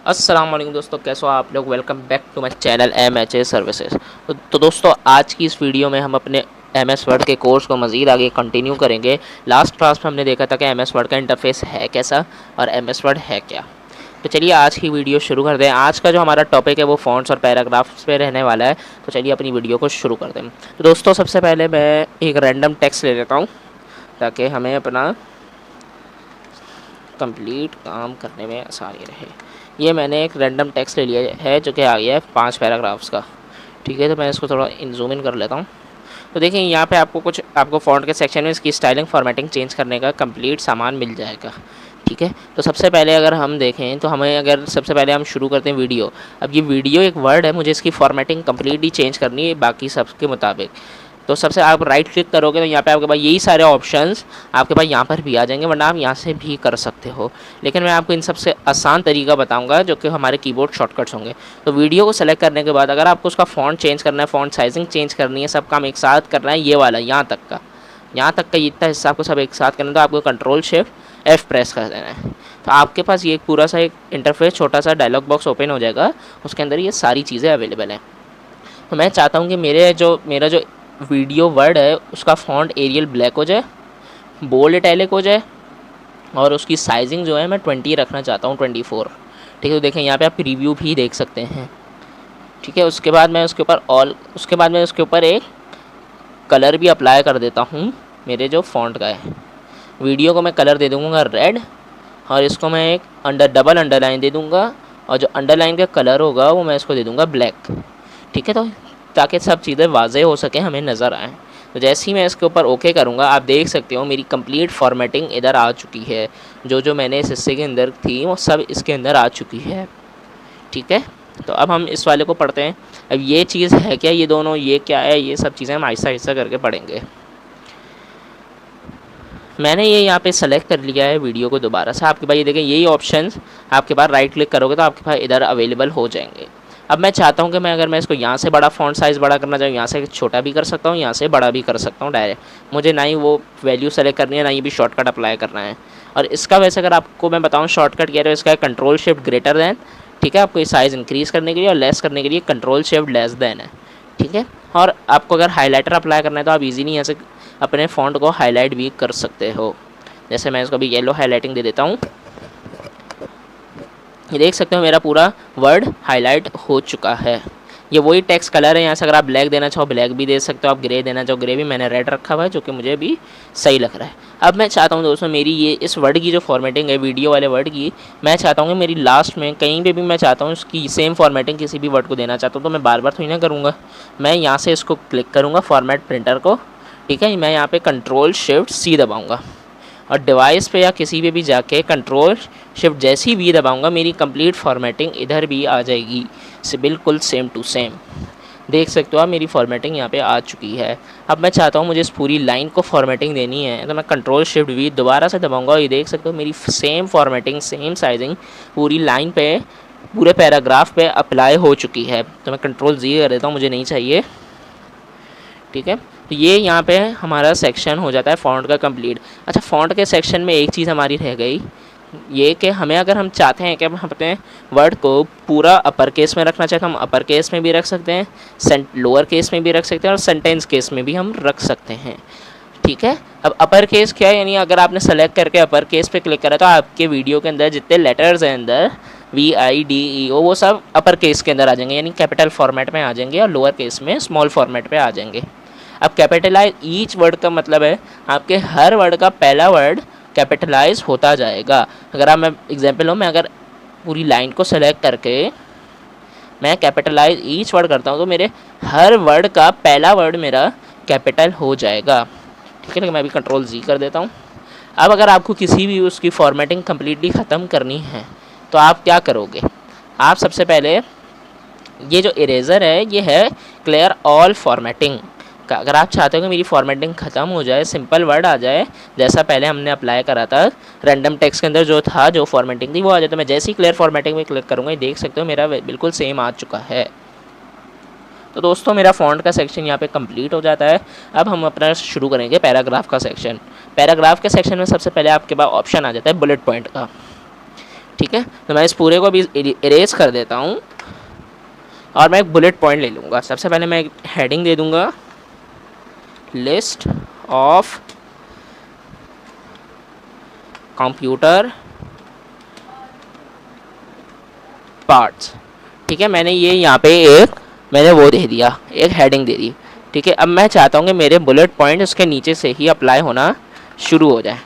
अस्सलाम वालेकुम दोस्तों, कैसे हो आप लोग। Welcome back to my channel MHA services. तो दोस्तों, आज की इस वीडियो में हम अपने MS वर्ड के कोर्स को मज़ीद आगे कंटिन्यू करेंगे। लास्ट क्लास में हमने देखा था कि MS वर्ड का इंटरफेस है कैसा और MS वर्ड है क्या। तो चलिए आज की वीडियो शुरू कर दें। आज का जो हमारा टॉपिक है वो फॉन्ट्स और पैराग्राफ्स पे रहने वाला है। तो चलिए अपनी वीडियो को शुरू कर दें। तो दोस्तों, सबसे पहले मैं एक रैंडम टेक्स्ट ले लेता हूँ ताकि हमें अपना कंप्लीट काम करने में आसानी रहे। ये मैंने एक रैंडम टेक्स्ट ले लिया है जो कि आ गया है 5 पैराग्राफ्स का। ठीक है, तो मैं इसको थोड़ा जूम इन कर लेता हूँ। तो देखिए यहाँ पे आपको फ़ॉन्ट के सेक्शन में इसकी स्टाइलिंग फॉर्मेटिंग चेंज करने का कंप्लीट सामान मिल जाएगा। ठीक है, तो सबसे पहले अगर हम देखें तो सबसे पहले हम शुरू करते हैं वीडियो। अब ये वीडियो एक वर्ड है, मुझे इसकी फॉर्मेटिंग कम्प्लीटली चेंज करनी है बाकी सबके मुताबिक। तो सबसे आप राइट क्लिक करोगे तो यहाँ पे आपके पास यही सारे ऑप्शंस आपके पास यहाँ पर भी आ जाएंगे, वरना आप यहाँ से भी कर सकते हो। लेकिन मैं आपको इन सबसे आसान तरीका बताऊँगा जो कि हमारे कीबोर्ड शॉर्टकट्स होंगे। तो वीडियो को सेलेक्ट करने के बाद अगर आपको उसका फ़ॉन्ट चेंज करना है, फ़ॉन्ट साइजिंग चेंज करनी है, सब काम एक साथ करना है, ये वाला यहाँ तक का इतना हिस्सा आपको सब एक साथ करना है, तो आपको Ctrl+Shift+F प्रेस कर देना है। तो आपके पास ये एक पूरा सा एक इंटरफेस, छोटा सा डायलॉग बॉक्स ओपन हो जाएगा। उसके अंदर ये सारी चीज़ें अवेलेबल हैं। तो मैं चाहता हूँ कि मेरा जो वीडियो वर्ड है उसका फ़ॉन्ट एरियल ब्लैक हो जाए, बोल्ड इटैलिक हो जाए, और उसकी साइजिंग जो है मैं 20 रखना चाहता हूँ, 24। ठीक है, तो देखें यहाँ पे आप प्रीव्यू भी देख सकते हैं। ठीक है, उसके बाद मैं उसके ऊपर एक कलर भी अप्लाई कर देता हूँ मेरे जो फ़ॉन्ट का है। वीडियो को मैं कलर दे दूँगा रेड, और इसको मैं एक डबल अंडरलाइन दे दूँगा, और जो अंडरलाइन का कलर होगा वो मैं इसको दे दूँगा ब्लैक। ठीक है, तो ताकि सब चीज़ें वाज़ेह हो सके, हमें नज़र आए। तो जैसे ही मैं इसके ऊपर ओके करूँगा, आप देख सकते हो मेरी कंप्लीट फॉर्मेटिंग इधर आ चुकी है। जो मैंने इस हिस्से के अंदर थी वो सब इसके अंदर आ चुकी है। ठीक है, तो अब हम इस वाले को पढ़ते हैं। अब ये चीज़ है क्या, ये दोनों, ये क्या है, ये सब चीज़ें हम आहिस्ता आहिस्ता करके पढ़ेंगे। मैंने ये यहाँ पे सेलेक्ट कर लिया है वीडियो को दोबारा से। आपके पास ये देखें, यही ऑप्शंस आपके पास राइट क्लिक करोगे तो आपके पास इधर अवेलेबल हो जाएंगे। अब मैं चाहता हूँ कि अगर मैं इसको यहाँ से बड़ा फ़ॉन्ट साइज़ बड़ा करना चाहूँ, यहाँ से छोटा भी कर सकता हूँ, यहाँ से बड़ा भी कर सकता हूँ डायरेक्ट। मुझे ना ही वो वैल्यू सेलेक्ट करनी है, ना ही भी शॉर्टकट अप्लाई करना है। और इसका वैसे अगर आपको मैं बताऊँ शॉर्टकट क्या है, इसका है Ctrl+Shift+। ठीक है, आपको ये साइज़ इंक्रीज़ करने के लिए और लेस करने के लिए Ctrl+Shift+। है। ठीक है, और आपको अगर हाईलाइटर अप्लाई करना है तो आप इजीली यहाँ से अपने फ़ॉन्ट को हाईलाइट भी कर सकते हो। जैसे मैं इसको भी येलो हाईलाइटिंग दे देता हूँ। ये देख सकते हो मेरा पूरा वर्ड हाईलाइट हो चुका है। ये वही टेक्स्ट कलर है, यहाँ से अगर आप ब्लैक देना चाहो ब्लैक भी दे सकते हो, आप ग्रे देना चाहो ग्रे भी। मैंने रेड रखा हुआ है जो कि मुझे भी सही लग रहा है। अब मैं चाहता हूँ दोस्तों, मेरी ये इस वर्ड की जो फॉर्मेटिंग है वीडियो वाले वर्ड की, मैं चाहता हूँ कि मेरी लास्ट में कहीं पे भी मैं चाहता हूँ उसकी सेम फॉर्मेटिंग किसी भी वर्ड को देना चाहता हूँ, तो मैं बार बार थोड़ी ना करूँगा। मैं यहाँ से इसको क्लिक करूँगा फॉर्मेट प्रिंटर को। ठीक है, मैं यहाँ पे Ctrl+Shift+C दबाऊँगा, और डिवाइस पे या किसी पे भी जाके Ctrl+Shift जैसी ही भी दबाऊँगा, मेरी कंप्लीट फॉर्मेटिंग इधर भी आ जाएगी, से बिल्कुल सेम टू सेम। देख सकते हो आप मेरी फॉर्मेटिंग यहाँ पे आ चुकी है। अब मैं चाहता हूँ मुझे इस पूरी लाइन को फॉर्मेटिंग देनी है, तो मैं Ctrl+Shift+V दोबारा से दबाऊँगा, और ये देख सकते हो मेरी सेम फॉर्मेटिंग सेम साइजिंग पूरी लाइन पे, पूरे पैराग्राफ पे अप्लाई हो चुकी है। तो मैं Ctrl+Z कर देता हूँ, मुझे नहीं चाहिए। ठीक है, तो ये यहाँ पे हमारा सेक्शन हो जाता है फ़ॉन्ट का कंप्लीट। अच्छा, फ़ॉन्ट के सेक्शन में एक चीज़ हमारी रह गई, ये कि अगर हम चाहते हैं कि हम अपने वर्ड को पूरा अपर केस में रखना चाहते हैं, हम अपर केस में भी रख सकते हैं, लोअर केस में भी रख सकते हैं, और सेंटेंस केस में भी हम रख सकते हैं। ठीक है, अब अपर केस क्या है, यानी अगर आपने सेलेक्ट करके अपर केस पे क्लिक करा तो आपके वीडियो के अंदर जितने लेटर्स हैं अंदर VIDEO वो सब अपर केस के अंदर आ जाएंगे, यानी कैपिटल फॉर्मेट में आ जाएंगे, और लोअर केस में स्मॉल फॉर्मेट पे आ जाएंगे। अब कैपिटलाइज ईच वर्ड का मतलब है आपके हर वर्ड का पहला वर्ड कैपिटलाइज होता जाएगा। अगर आप, मैं एग्जांपल लो, मैं अगर पूरी लाइन को सेलेक्ट करके मैं कैपिटलाइज ईच वर्ड करता हूँ तो मेरे हर वर्ड का पहला वर्ड मेरा कैपिटल हो जाएगा। ठीक है, लेकिन मैं अभी Ctrl+Z कर देता हूँ। अब अगर आपको किसी भी उसकी फॉर्मेटिंग कम्प्लीटली ख़त्म करनी है तो आप क्या करोगे, आप सबसे पहले ये जो इरेज़र है ये है क्लियर ऑल फॉर्मेटिंग का। अगर आप चाहते हो कि मेरी फॉर्मेटिंग ख़त्म हो जाए, सिंपल वर्ड आ जाए, जैसा पहले हमने अप्लाई करा था रैंडम टेक्स्ट के अंदर जो था, जो फॉर्मेटिंग थी वो आ जाए, तो मैं जैसे ही क्लियर फॉर्मेटिंग में क्लिक करूँगा, देख सकते हो मेरा बिल्कुल सेम आ चुका है। तो दोस्तों, मेरा फ़ॉन्ट का सेक्शन यहाँ पे कंप्लीट हो जाता है। अब हम अपना शुरू करेंगे पैराग्राफ का सेक्शन। पैराग्राफ के सेक्शन में सबसे पहले आपके पास ऑप्शन आ जाता है बुलेट पॉइंट का। ठीक है, तो मैं इस पूरे को भी इरेज कर देता हूँ और मैं एक बुलेट पॉइंट ले लूँगा। सबसे पहले मैं एक हेडिंग दे दूँगा, लिस्ट ऑफ कंप्यूटर पार्ट्स। ठीक है, मैंने ये यहाँ पे मैंने वो दे दिया, एक हेडिंग दे दी। ठीक है, अब मैं चाहता हूँ कि मेरे बुलेट पॉइंट उसके नीचे से ही अप्लाई होना शुरू हो जाए।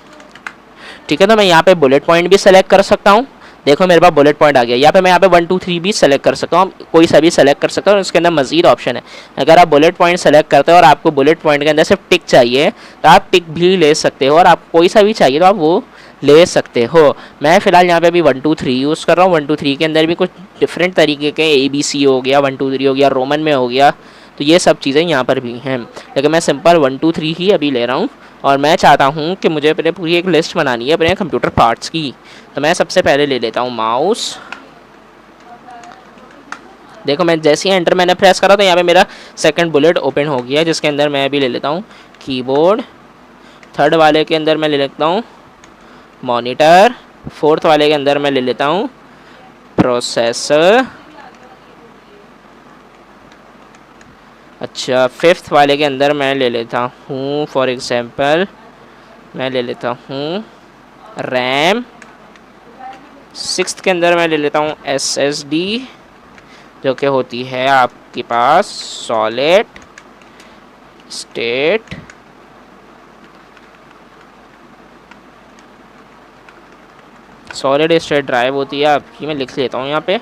ठीक है, तो मैं यहाँ पे बुलेट पॉइंट भी सेलेक्ट कर सकता हूँ। देखो मेरे पास बुलेट पॉइंट आ गया। यहाँ पे मैं यहाँ पे 1 2 3 भी सेलेक्ट कर सकता हूँ, कोई सा भी सेलेक्ट कर सकता हूँ। उसके अंदर मजीद ऑप्शन है। अगर आप बुलेट पॉइंट सेलेक्ट करते हो और आपको बुलेट पॉइंट के अंदर सिर्फ टिक चाहिए तो आप टिक भी ले सकते हो, और आप कोई सा भी चाहिए तो आप वो ले सकते हो। मैं फिलहाल यहाँ पे अभी 1 2 3 यूज़ कर रहा हूँ। 1 2 3 के अंदर भी कुछ डिफरेंट तरीके के ABC हो गया, 1 2 3 हो गया, रोमन में हो गया, तो ये सब चीज़ें यहाँ पर भी हैं। लेकिन मैं सिंपल 1 2 3 ही अभी ले रहा हूँ, और मैं चाहता हूँ कि मुझे अपने पूरी एक लिस्ट बनानी है अपने कंप्यूटर पार्ट्स की। तो मैं सबसे पहले ले लेता हूँ माउस। देखो मैं जैसे ही एंटर मैंने प्रेस करा तो यहाँ पे मेरा सेकंड बुलेट ओपन हो गया, जिसके अंदर मैं अभी ले लेता हूँ कीबोर्ड। थर्ड वाले के अंदर मैं ले लेता हूँ मॉनिटर। फोर्थ वाले के अंदर मैं ले लेता हूँ प्रोसेसर। अच्छा, फिफ्थ वाले के अंदर मैं ले लेता हूँ फॉर एग्जांपल मैं ले लेता हूँ रैम। सिक्स्थ के अंदर मैं ले लेता हूँ SSD, जो कि होती है आपके पास सॉलिड स्टेट ड्राइव होती है आपकी। मैं लिख लेता हूँ यहाँ पे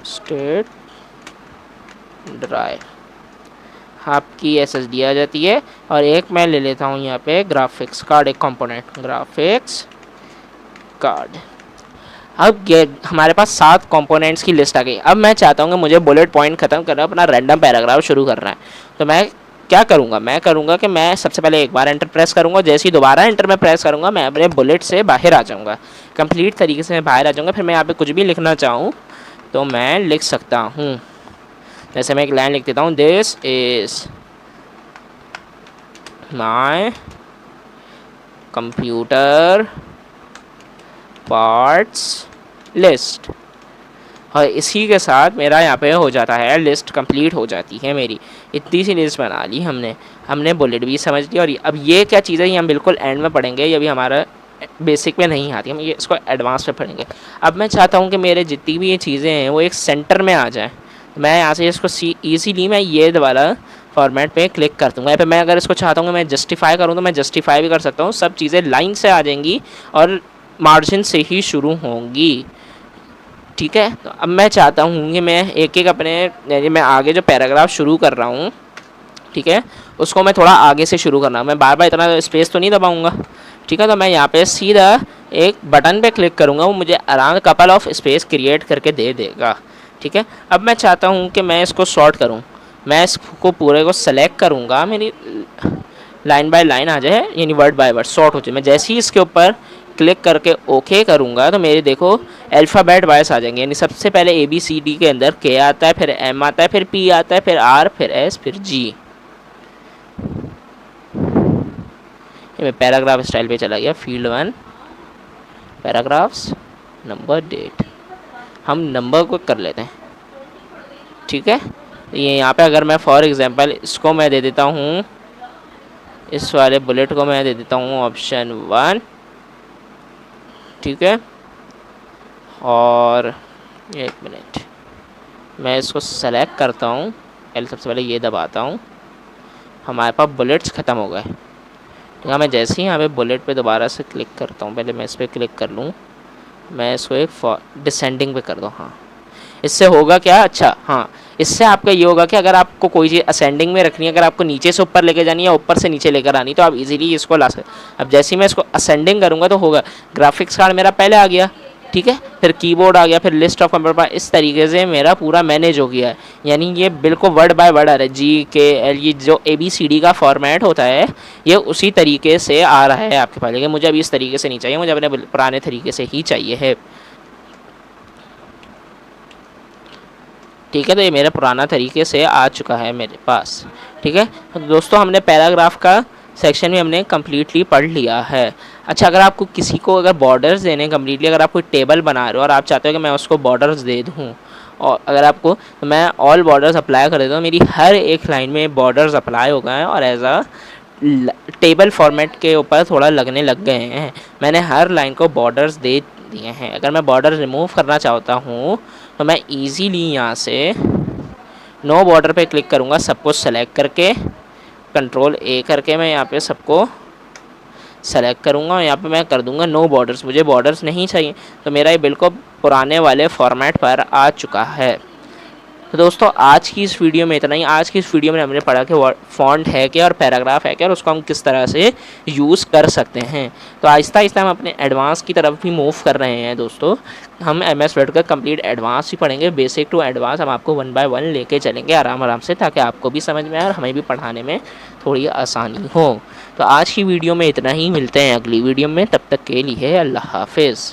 स्टेट ड्राइव आपकी SSD आ जाती है। और एक मैं ले लेता हूँ यहाँ पे ग्राफिक्स कार्ड, एक कंपोनेंट ग्राफिक्स कार्ड। अब ये हमारे पास 7 कंपोनेंट्स की लिस्ट आ गई। अब मैं चाहता हूँ कि मुझे बुलेट पॉइंट ख़त्म करना, अपना रैंडम पैराग्राफ शुरू करना है। तो मैं क्या करूँगा, मैं करूँगा कि मैं सबसे पहले एक बार एंटर प्रेस करूँगा। जैसे ही दोबारा एंटर में प्रेस करूँगा मैं अपने बुलेट से बाहर आ जाऊँगा, कंप्लीट तरीके से मैं बाहर आ जाऊँगा। फिर मैं यहाँ पे कुछ भी लिखना चाहूँ तो मैं लिख सकता हूँ। जैसे मैं एक लाइन लिख देता हूँ, this is my computer parts list, और इसी के साथ मेरा यहाँ पे हो जाता है लिस्ट कंप्लीट हो जाती है मेरी। इतनी सी लिस्ट बना ली हमने बुलेट भी समझ ली। और अब ये क्या चीज़ है ये हम बिल्कुल एंड में पढ़ेंगे, ये अभी हमारा बेसिक में नहीं आती, हम ये इसको एडवांस में पढ़ेंगे। अब मैं चाहता हूँ कि मेरे जितनी भी ये चीज़ें हैं वो एक सेंटर में आ जाए। मैं यहाँ से इसको ईजीली मैं ये वाला फॉर्मेट पे क्लिक कर दूँगा। या फिर मैं अगर इसको चाहता हूँ कि मैं जस्टिफाई करूँ तो मैं जस्टिफाई भी कर सकता हूँ। सब चीज़ें लाइन से आ जाएंगी और मार्जिन से ही शुरू होंगी। ठीक है, तो अब मैं चाहता हूँ कि मैं एक एक अपने यानी मैं आगे जो पैराग्राफ शुरू कर रहा हूँ, ठीक है, उसको मैं थोड़ा आगे से शुरू करना। मैं बार बार इतना स्पेस तो नहीं दबाऊँगा। ठीक है, तो मैं यहाँ पे सीधा एक बटन पे क्लिक करूँगा, वो मुझे around couple of space create करके दे देगा। ठीक है, अब मैं चाहता हूँ कि मैं इसको शॉर्ट करूँ। मैं इसको पूरे को सेलेक्ट करूँगा, मेरी लाइन बाय लाइन आ जाए, यानी वर्ड बाय वर्ड शॉर्ट हो जाए। मैं जैसे ही इसके ऊपर क्लिक करके ओके करूँगा तो मेरे देखो अल्फ़ाबेट वाइज आ जाएंगे। यानी सबसे पहले ABCD के अंदर K आता है, फिर M आता है, फिर P आता है, फिर R, फिर S, फिर G। ये मैं पैराग्राफ स्टाइल पे चला गया। फील्ड 1 पैराग्राफ्स नंबर डेट, हम नंबर को कर लेते हैं। ठीक है, ये यहाँ पे अगर मैं फॉर एग्जांपल इसको मैं दे देता हूँ, इस वाले बुलेट को मैं दे देता हूँ ऑप्शन 1। ठीक है, और एक मिनट मैं इसको सेलेक्ट करता हूँ। सबसे पहले ये दबाता हूँ, हमारे पास बुलेट्स ख़त्म हो गए। ठीक है, मैं जैसे ही यहाँ पे बुलेट पे दोबारा से क्लिक करता हूँ, पहले मैं इस पर क्लिक कर लूँ, मैं इसको एक डिसेंडिंग पे कर दूँ। हाँ, इससे होगा क्या, अच्छा हाँ, इससे आपका ये होगा कि अगर आपको कोई चीज़ असेंडिंग में रखनी है, अगर आपको नीचे से ऊपर लेके जानी है या ऊपर से नीचे लेकर आनी, तो आप इजीली इसको ला सकते। अब जैसे ही मैं इसको असेंडिंग करूँगा तो होगा ग्राफिक्स कार्ड मेरा पहले आ गया। ठीक है, फिर कीबोर्ड आ गया, फिर लिस्ट ऑफ कंप्यूटर। इस तरीके से मेरा पूरा मैनेज हो गया है। यानी ये बिल्कुल वर्ड बाय वर्ड आ रहा है। GKL ये जो ABCD का फॉर्मेट होता है ये उसी तरीके से आ रहा है आपके पास। लेकिन मुझे अभी इस तरीके से नहीं चाहिए, मुझे अपने पुराने तरीके से ही चाहिए है। ठीक है, तो ये मेरा पुराना तरीके से आ चुका है मेरे पास। ठीक है, तो दोस्तों हमने पैराग्राफ का सेक्शन भी हमने कम्प्लीटली पढ़ लिया है। अच्छा, अगर आपको किसी को अगर बॉर्डर्स देने कम्प्लीटली, अगर आप कोई टेबल बना रहे हो और आप चाहते हो कि मैं उसको बॉर्डर्स दे दूँ, और अगर आपको तो मैं ऑल बॉर्डर्स अप्लाई कर देता हूँ, मेरी हर एक लाइन में बॉर्डर्स अप्लाई हो गए हैं और एज अ टेबल फॉर्मेट के ऊपर थोड़ा लगने लग गए हैं। मैंने हर लाइन को बॉर्डर्स दे दिए हैं। अगर मैं बॉर्डर रिमूव करना चाहता हूँ तो मैं इजीली यहाँ से नो बॉर्डर पे क्लिक करूँगा, सबको सेलेक्ट करके कंट्रोल ए करके मैं यहाँ पे सबको सेलेक्ट करूँगा और यहाँ पे मैं कर दूँगा नो बॉर्डर्स। मुझे बॉर्डर्स नहीं चाहिए, तो मेरा ये बिल्कुल पुराने वाले फॉर्मेट पर आ चुका है। तो दोस्तों आज की इस वीडियो में इतना ही। आज की इस वीडियो में हमने पढ़ा कि फॉन्ट है क्या और पैराग्राफ है क्या और उसको हम किस तरह से यूज़ कर सकते हैं। तो आहिस्ता आहिस्ता हम अपने एडवांस की तरफ भी मूव कर रहे हैं दोस्तों। हम MS वर्ड का कंप्लीट एडवांस ही पढ़ेंगे, बेसिक टू एडवांस हम आपको 1 बाय 1 लेके चलेंगे आराम आराम से, ताकि आपको भी समझ में आए और हमें भी पढ़ाने में थोड़ी आसानी हो। तो आज की वीडियो में इतना ही, मिलते हैं अगली वीडियो में, तब तक के लिए अल्लाह हाफिज़।